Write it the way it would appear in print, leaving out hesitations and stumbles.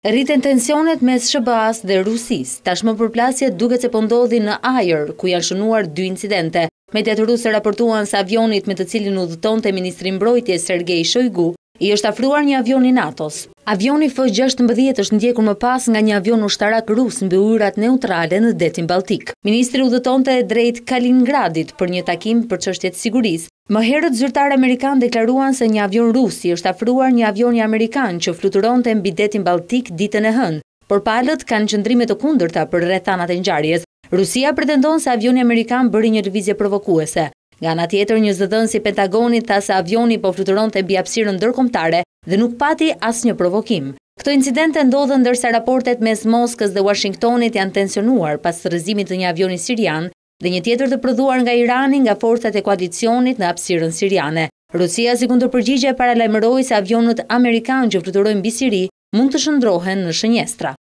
Rriten tensionet mes SBA-s dhe Rusisë. Tashmë përplasjet duket se po ndodhin në ajër, ku janë shënuar 2 incidente. Mediat ruse raportuan se avionit me të cilin udhëtonte ministri mbrojtjes Sergej Shoigu i është afruar një avion i NATO-s. Avioni F-16 është ndjekur më pas nga një avion ushtarak rus mbi ujërat neutrale në detin Baltik. Ministri udhëtonte drejt Kaliningradit për një takim për çështjet sigurisë. Më herët zyrtarë amerikan deklaruan se një avion rus i është afruar një avioni amerikan që fluturonte mbi detin Baltik ditën e hënë, por palët kanë qëndrime të kundërta për rrethanat e ngjarjes. Rusia pretendon se avioni amerikan bëri një lëvizje provokuese. Nga ana tjetër, një zëdhënës i Pentagonit tha se avioni po fluturonte mbi hapësirën ndërkombëtare dhe nuk pati asnjë provokim. Këto incidente ndodhen ndërsa raportet mes Moskës dhe Washingtonit janë tensionuar pas rrëzimit të një avioni sirian dhe një tjetër të prodhuar nga Irani nga forcat e koalicionit në hapësirën siriane. Rusia si kundërpërgjigje paralajmëroi se avionët amerikanë që fluturojnë mbi Siri mund të shndrohen në shënjestra.